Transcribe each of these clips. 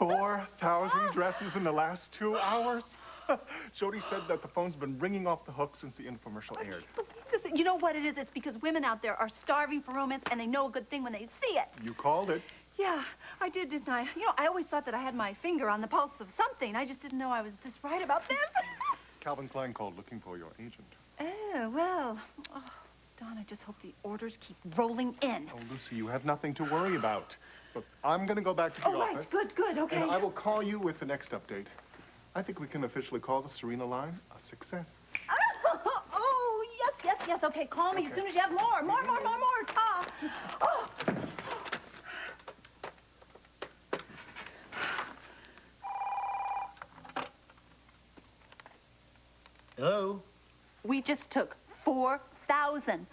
4,000 dresses in the last 2 hours? Jody said that the phone's been ringing off the hook since the infomercial aired. You know what it is? It's because women out there are starving for romance, and they know a good thing when they see it. You called it. Yeah, I did, didn't I? You know, I always thought that I had my finger on the pulse of something. I just didn't know I was this right about this. Calvin Klein called looking for your agent. Oh, well. Oh, Don, I just hope the orders keep rolling in. Oh, Lucy, you have nothing to worry about. Look, I'm going to go back to the office. Right. Good, okay. And I will call you with the next update. I think we can officially call the Serena Line a success. Oh, yes. Okay, call me as soon as you have more. More. Oh. Hello? We just took 4,000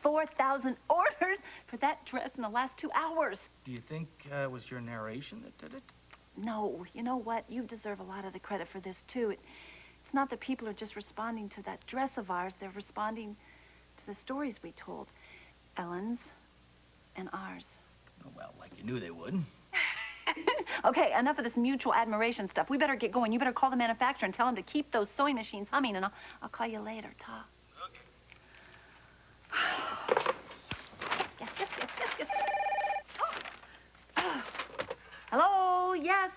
orders for that dress in the last 2 hours. Do you think it was your narration that did it? No, you know what? You deserve a lot of the credit for this, too. It's not that people are just responding to that dress of ours. They're responding to the stories we told. Ellen's and ours. Oh, well, like you knew they would. Okay, enough of this mutual admiration stuff. We better get going. You better call the manufacturer and tell them to keep those sewing machines humming, and I'll call you later, Ta. Okay. Yes. Oh. Hello, yes.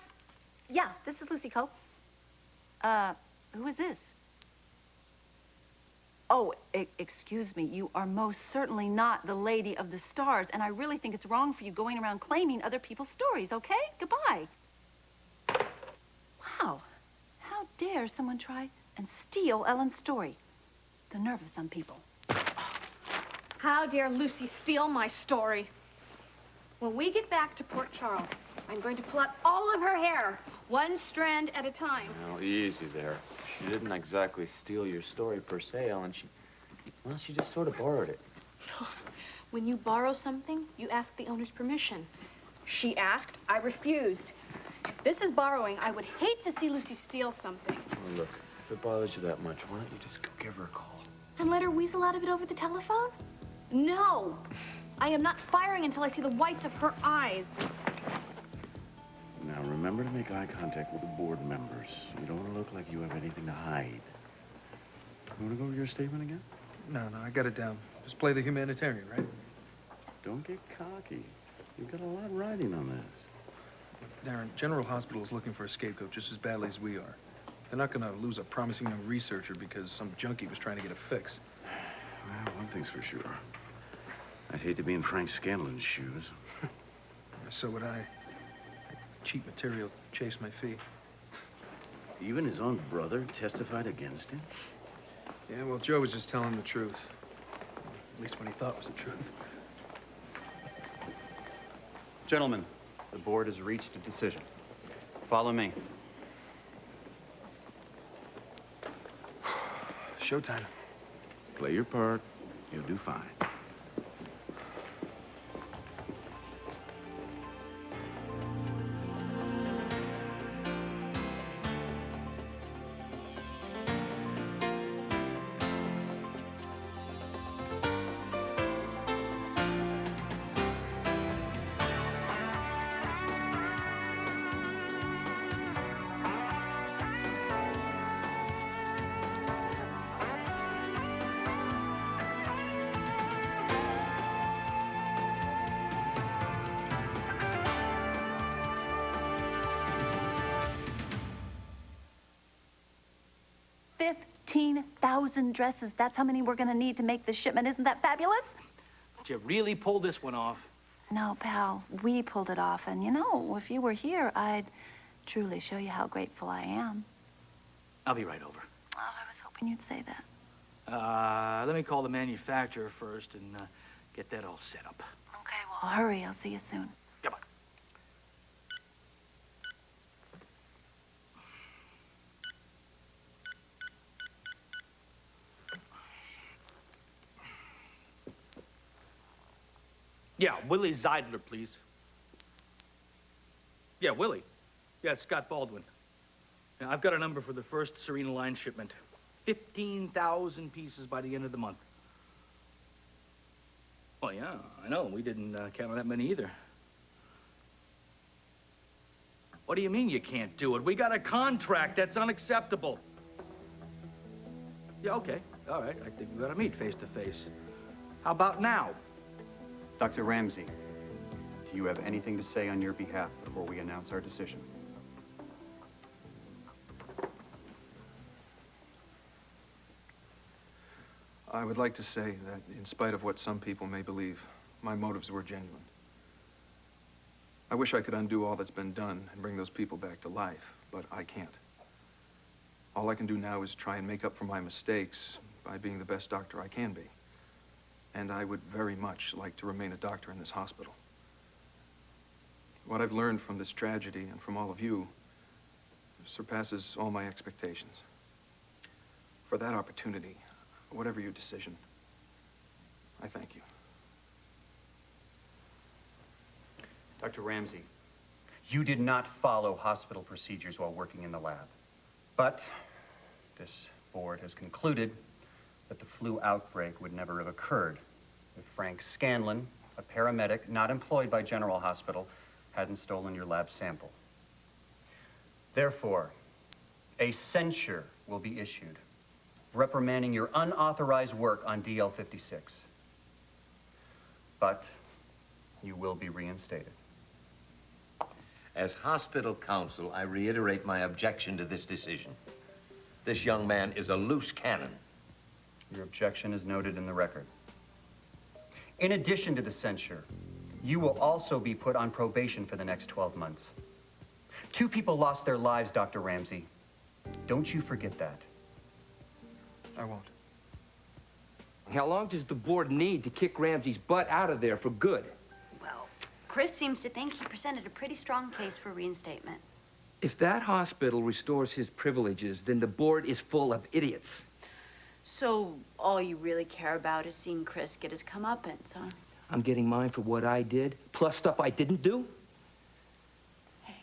Yeah, this is Lucy Coe. Who is this? Oh, excuse me. You are most certainly not the Lady of the Stars, and I really think it's wrong for you going around claiming other people's stories, okay? Goodbye. Wow. How dare someone try and steal Ellen's story? The nerve of some people. How dare Lucy steal my story? When we get back to Port Charles, I'm going to pull out all of her hair, one strand at a time. Well, easy there. She didn't exactly steal your story per se, Ellen. She just sort of borrowed it. When you borrow something, you ask the owner's permission. She asked, I refused. If this is borrowing, I would hate to see Lucy steal something. Well, look, if it bothers you that much, why don't you just go give her a call? And let her weasel out of it over the telephone? No! I am not firing until I see the whites of her eyes. Now, remember to make eye contact with the board members. You don't want to look like you have anything to hide. You want to go over your statement again? No, I got it down. Just play the humanitarian, right? Don't get cocky. You've got a lot riding on this. Darren, General Hospital is looking for a scapegoat just as badly as we are. They're not going to lose a promising young researcher because some junkie was trying to get a fix. Well, one thing's for sure. I'd hate to be in Frank Scanlon's shoes. So would I. Cheap material chased my fee. Even his own brother testified against him? Yeah, well, Joe was just telling the truth. At least when he thought was the truth. Gentlemen, the board has reached a decision. Follow me. Showtime. Play your part. You'll do fine. Dresses. That's how many we're going to need to make this shipment. Isn't that fabulous? Did you really pull this one off? No, pal. We pulled it off. And, you know, if you were here, I'd truly show you how grateful I am. I'll be right over. Oh, I was hoping you'd say that. Let me call the manufacturer first and get that all set up. Okay, well, hurry. I'll see you soon. Goodbye. Yeah, Willie Zeidler, please. Yeah, Willie. Yeah, it's Scott Baldwin. Now, I've got a number for the first Serena Line shipment. 15,000 pieces by the end of the month. Oh, yeah, I know. We didn't count on that many either. What do you mean you can't do it? We got a contract. That's unacceptable. Yeah, okay. All right. I think we gotta meet face to face. How about now? Dr. Ramsey, do you have anything to say on your behalf before we announce our decision? I would like to say that in spite of what some people may believe, my motives were genuine. I wish I could undo all that's been done and bring those people back to life, but I can't. All I can do now is try and make up for my mistakes by being the best doctor I can be. And I would very much like to remain a doctor in this hospital. What I've learned from this tragedy and from all of you surpasses all my expectations. For that opportunity, whatever your decision, I thank you. Dr. Ramsey, you did not follow hospital procedures while working in the lab. But this board has concluded that the flu outbreak would never have occurred if Frank Scanlon, a paramedic not employed by General Hospital, hadn't stolen your lab sample. Therefore, a censure will be issued reprimanding your unauthorized work on DL-56. But you will be reinstated. As hospital counsel, I reiterate my objection to this decision. This young man is a loose cannon. Your objection is noted in the record. In addition to the censure, you will also be put on probation for the next 12 months. 2 people lost their lives, Dr. Ramsey. Don't you forget that. I won't. How long does the board need to kick Ramsey's butt out of there for good? Well, Chris seems to think he presented a pretty strong case for reinstatement. If that hospital restores his privileges, then the board is full of idiots. So all you really care about is seeing Chris get his comeuppance, huh? I'm getting mine for what I did, plus stuff I didn't do. Hey,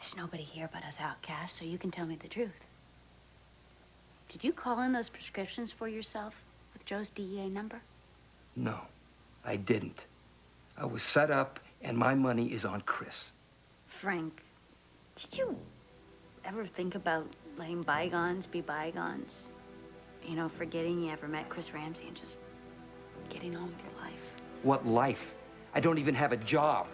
there's nobody here but us outcasts, so you can tell me the truth. Did you call in those prescriptions for yourself with Joe's DEA number? No, I didn't. I was set up, and my money is on Chris. Frank, did you ever think about letting bygones be bygones? You know, forgetting you ever met Chris Ramsey and just getting on with your life? What life? I don't even have a job.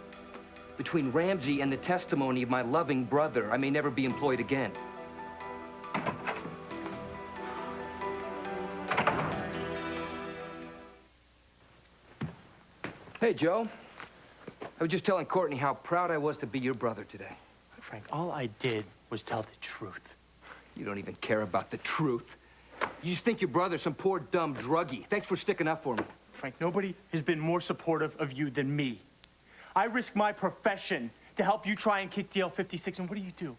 Between Ramsey and the testimony of my loving brother, I may never be employed again. Hey, Joe. I was just telling Courtney how proud I was to be your brother today. Frank, all I did was tell the truth. You don't even care about the truth. You just think your brother's some poor, dumb druggie. Thanks for sticking up for me. Frank, nobody has been more supportive of you than me. I risk my profession to help you try and kick DL-56, and what do?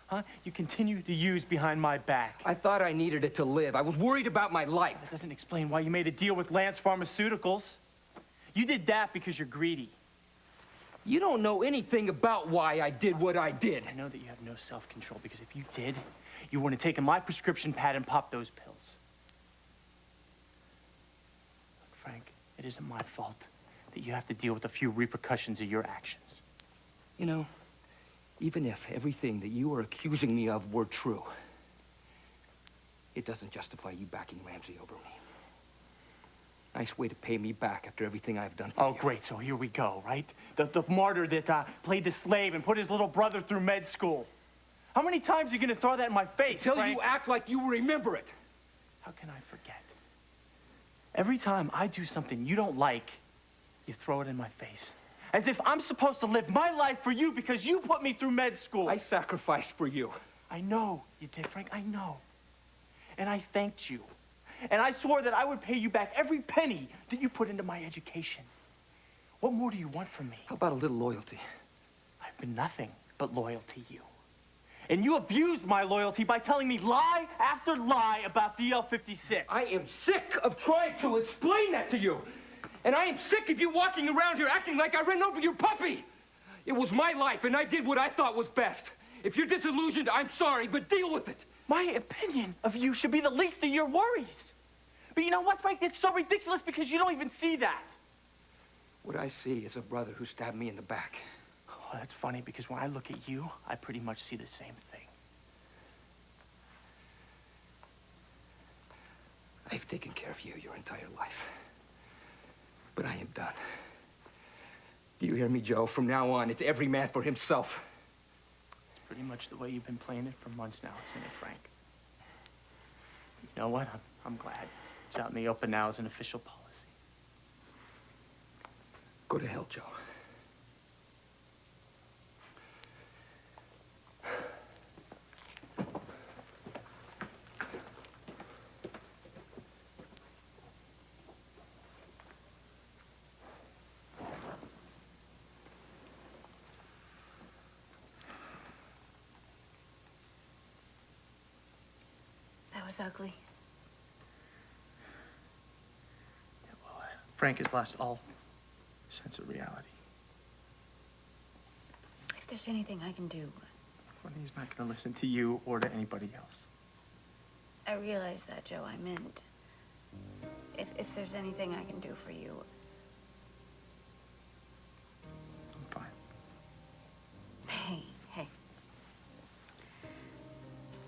Huh? You continue to use behind my back. I thought I needed it to live. I was worried about my life. That doesn't explain why you made a deal with Lance Pharmaceuticals. You did that because you're greedy. You don't know anything about why I did what I did. I know that you have no self-control, because if you did, you wouldn't have taken my prescription pad and popped those pills. Look, Frank, it isn't my fault that you have to deal with a few repercussions of your actions. You know, even if everything that you are accusing me of were true, it doesn't justify you backing Ramsey over me. Nice way to pay me back after everything I've done for you. Oh, great. So here we go, right? The martyr that played the slave and put his little brother through med school. How many times are you going to throw that in my face, Until Frank? you act like you remember it. How can I forget? Every time I do something you don't like, you throw it in my face. As if I'm supposed to live my life for you because you put me through med school. I sacrificed for you. I know you did, Frank. I know. And I thanked you. And I swore that I would pay you back every penny that you put into my education. What more do you want from me? How about a little loyalty? I've been nothing but loyal to you. And you abused my loyalty by telling me lie after lie about DL-56. I am sick of trying to explain that to you. And I am sick of you walking around here acting like I ran over your puppy. It was my life, and I did what I thought was best. If you're disillusioned, I'm sorry, but deal with it. My opinion of you should be the least of your worries. But you know what, Frank? It's so ridiculous because you don't even see that. What I see is a brother who stabbed me in the back. Oh, Well, that's funny because when I look at you, I pretty much see the same thing. I've taken care of you your entire life. But I am done. Do you hear me, Joe? From now on, it's every man for himself. It's pretty much the way you've been playing it for months now, isn't it, Frank? You know what? I'm glad. It's out in the open now as an official policy. Go to hell, Joe. That was ugly. Yeah, well, Frank has lost all sense of reality. If there's anything I can do. Well, he's not going to listen to you or to anybody else. I realize that, Joe. I meant, if there's anything I can do for you. I'm fine. Hey.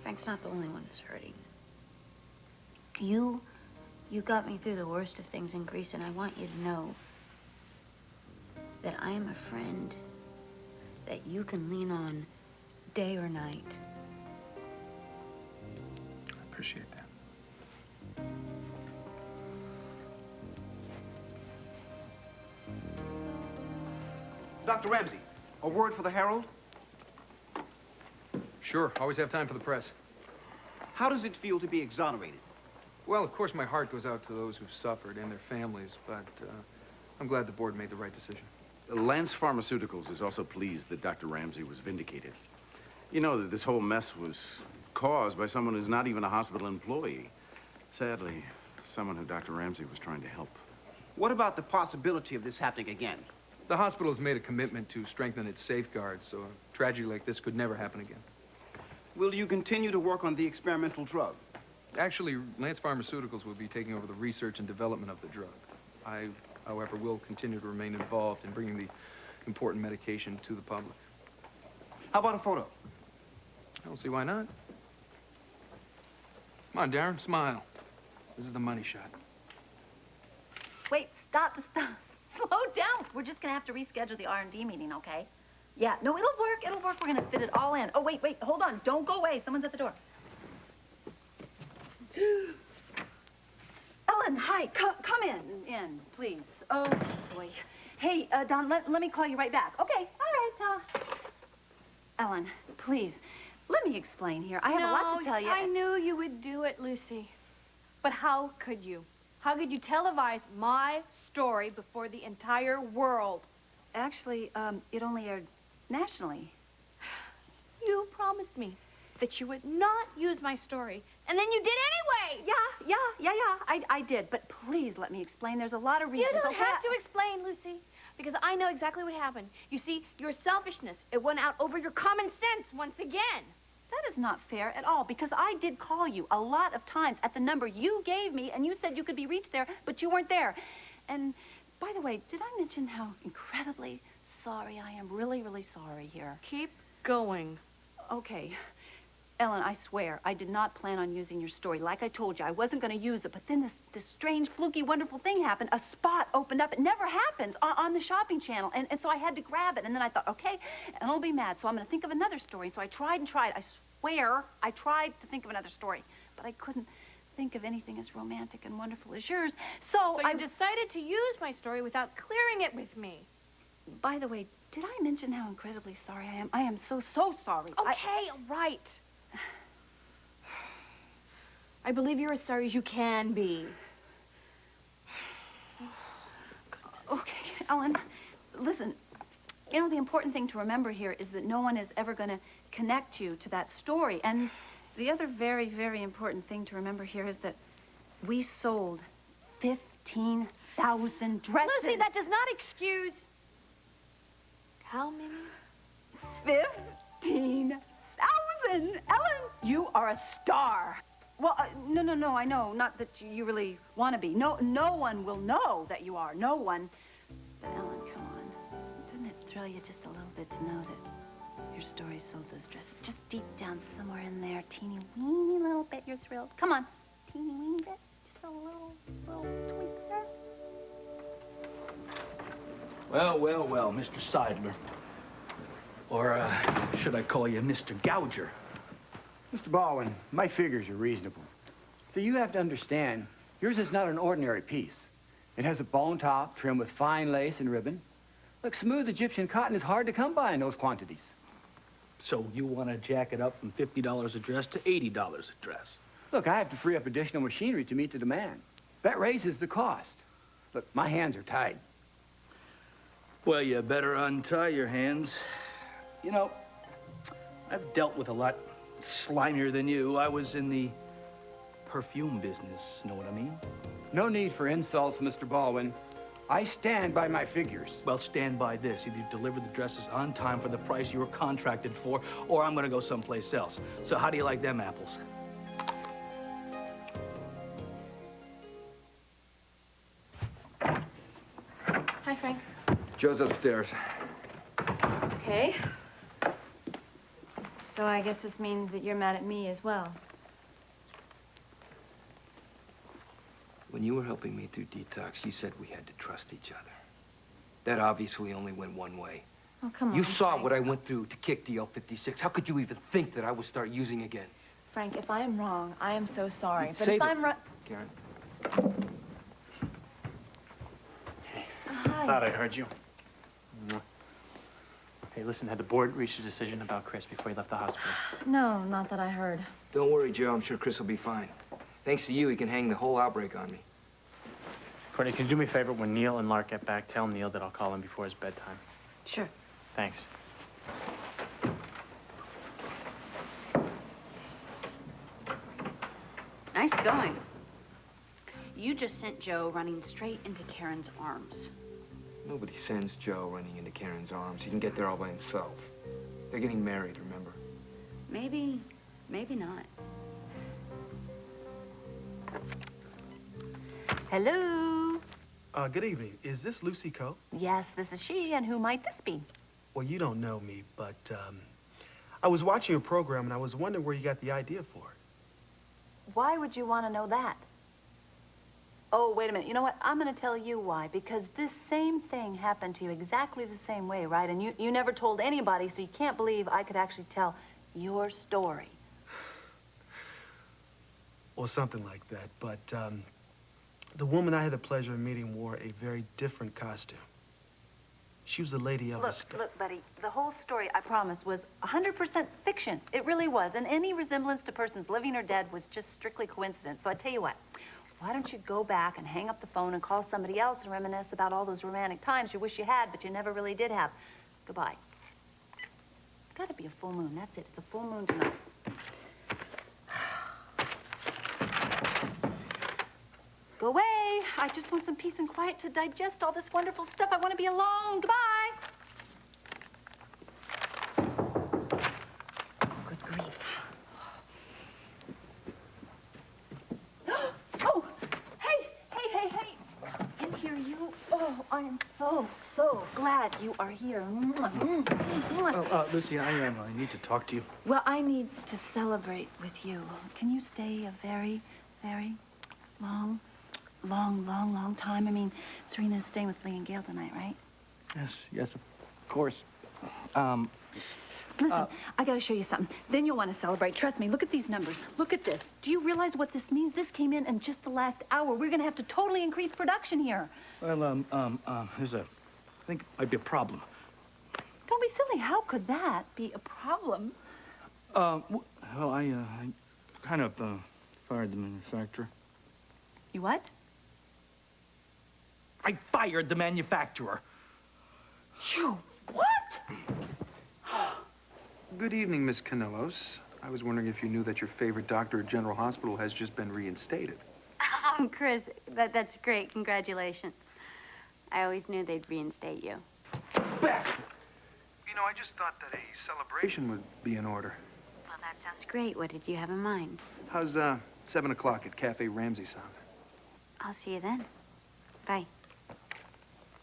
Frank's not the only one who's hurting. You got me through the worst of things in Greece, and I want you to know that I am a friend that you can lean on day or night. I appreciate that. Dr. Ramsey, a word for the Herald? Sure, always have time for the press. How does it feel to be exonerated? Well, of course, my heart goes out to those who've suffered and their families, but I'm glad the board made the right decision. Lance Pharmaceuticals is also pleased that Dr. Ramsey was vindicated. You know that this whole mess was caused by someone who's not even a hospital employee. Sadly, someone who Dr. Ramsey was trying to help. What about the possibility of this happening again? The hospital has made a commitment to strengthen its safeguards, so a tragedy like this could never happen again. Will you continue to work on the experimental drug? Actually, Lance Pharmaceuticals will be taking over the research and development of the drug. I, however, will continue to remain involved in bringing the important medication to the public. How about a photo? I don't see why not. Come on, Darren, smile. This is the money shot. Wait, stop. Slow down. We're just gonna have to reschedule the R&D meeting, okay? Yeah, no, it'll work. We're gonna fit it all in. Oh, wait, hold on. Don't go away. Someone's at the door. Ellen, hi. Come in, please. Oh, boy. Hey, Don, let me call you right back. Okay, all right, Ellen, please, let me explain here. I have a lot to tell you. I knew you would do it, Lucy. But how could you? How could you televise my story before the entire world? Actually, it only aired nationally. You promised me that you would not use my story, and then you did anyway! Yeah, I did. But please let me explain. There's a lot of reasons. You don't have to explain, Lucy, because I know exactly what happened. You see, your selfishness, it went out over your common sense once again. That is not fair at all, because I did call you a lot of times at the number you gave me, and you said you could be reached there, but you weren't there. And by the way, did I mention how incredibly sorry I am? Really, really sorry here. Keep going. Okay. Ellen, I swear, I did not plan on using your story. Like I told you, I wasn't going to use it, but then this strange, fluky, wonderful thing happened. A spot opened up. It never happens on the shopping channel, and so I had to grab it, and then I thought, okay, and I'll be mad, so I'm going to think of another story. So I tried and tried. I swear I tried to think of another story, but I couldn't think of anything as romantic and wonderful as yours. So I decided to use my story without clearing it with me. By the way, did I mention how incredibly sorry I am? I am so sorry. Okay, all right. I believe you're as sorry as you can be. Okay, Ellen, listen. You know, the important thing to remember here is that no one is ever going to connect you to that story. And the other very, very important thing to remember here is that we sold 15,000 dresses. Lucy, that does not excuse... How many? 15,000! Ellen, you are a star. Well, no, I know. Not that you really want to be. No one will know that you are. No one. But Ellen, come on. Doesn't it thrill you just a little bit to know that your story sold those dresses. Just deep down somewhere in there, teeny weeny little bit, you're thrilled. Come on, teeny weeny bit. Just a little tweak there. Well, well, well, Mr. Seidler. Or, should I call you Mr. Gouger? Mr. Baldwin, my figures are reasonable. So you have to understand, yours is not an ordinary piece. It has a bone top trimmed with fine lace and ribbon. Look, smooth Egyptian cotton is hard to come by in those quantities. So you want to jack it up from $50 a dress to $80 a dress? Look, I have to free up additional machinery to meet the demand. That raises the cost. Look, my hands are tied. Well, you better untie your hands. You know, I've dealt with a lot slimier than you. I was in the perfume business, know what I mean? No need for insults, Mr. Baldwin. I stand by my figures. Well, stand by this. Either you deliver the dresses on time for the price you were contracted for, or I'm gonna go someplace else. So how do you like them apples? Hi, Frank. Joe's upstairs. Okay. So I guess this means that you're mad at me as well. When you were helping me through detox, you said we had to trust each other. That obviously only went one way. Oh, come on, You saw Frank. what I went through to kick DL56. How could you even think that I would start using again? Frank, if I am wrong, I am so sorry. But Save if I'm it, right... Karen. Hi. Thought I heard you. Hey, listen, had the board reached a decision about Chris before he left the hospital? No, not that I heard. Don't worry, Joe. I'm sure Chris will be fine. Thanks to you, he can hang the whole outbreak on me. Courtney, can you do me a favor? When Neil and Lark get back, tell Neil that I'll call him before his bedtime. Sure. Thanks. Nice going. You just sent Joe running straight into Karen's arms. Nobody sends Joe running into Karen's arms. He can get there all by himself. They're getting married, remember? Maybe not. Hello. Good evening. Is this Lucy Coe? Yes, this is she, and who might this be? Well, you don't know me, but I was watching your program, and I was wondering where you got the idea for it. Why would you want to know that? Oh, wait a minute. You know what? I'm going to tell you why. Because this same thing happened to you exactly the same way, right? And you never told anybody, so you can't believe I could actually tell your story. Well, something like that. But the woman I had the pleasure of meeting wore a very different costume. She was a lady of a... Look, buddy, the whole story, I promise, was 100% fiction. It really was. And any resemblance to persons living or dead was just strictly coincidence. So I tell you what, why don't you go back and hang up the phone and call somebody else and reminisce about all those romantic times you wish you had, but you never really did have. Goodbye. It's got to be a full moon. That's it. It's a full moon tonight. Go away. I just want some peace and quiet to digest all this wonderful stuff. I want to be alone. Goodbye. Oh, good grief. Oh, hey. In here, you. Oh, I am so glad you are here. Lucy, I need to talk to you. Well, I need to celebrate with you. Can you stay a very, very long time? I mean, Serena's staying with Lee and Gail tonight, right? Yes, of course. Listen, I gotta show you something. Then you'll want to celebrate. Trust me, look at these numbers. Look at this. Do you realize what this means? This came in just the last hour. We're gonna have to totally increase production here. Well, I think it might be a problem. Don't be silly. How could that be a problem? Well, I kind of, fired the manufacturer. You what? I fired the manufacturer. You what? Good evening, Miss Canellos. I was wondering if you knew that your favorite doctor at General Hospital has just been reinstated. Oh, Chris, that's great. Congratulations. I always knew they'd reinstate you. Beth! You know, I just thought that a celebration would be in order. Well, that sounds great. What did you have in mind? How's, 7 o'clock at Cafe Ramsey sound? I'll see you then. Bye.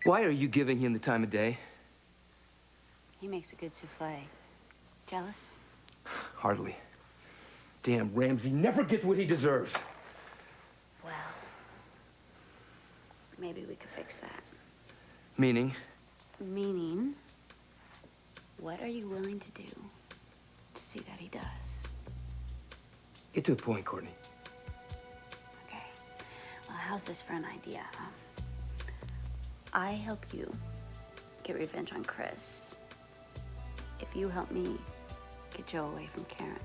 Why are you giving him the time of day? He makes a good souffle. Jealous? Hardly. Damn, Ramsey never gets what he deserves. Well, maybe we could fix that. Meaning? Meaning, what are you willing to do to see that he does? Get to the point, Courtney. Okay. Well, how's this for an idea, huh? I help you get revenge on Chris if you help me get Joe away from Karen.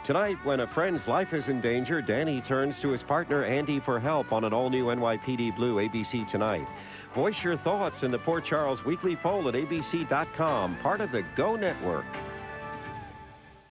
Tonight, when a friend's life is in danger, Danny turns to his partner Andy for help on an all-new NYPD Blue ABC Tonight. Voice your thoughts in the Port Charles Weekly Poll at abc.com, part of the Go Network.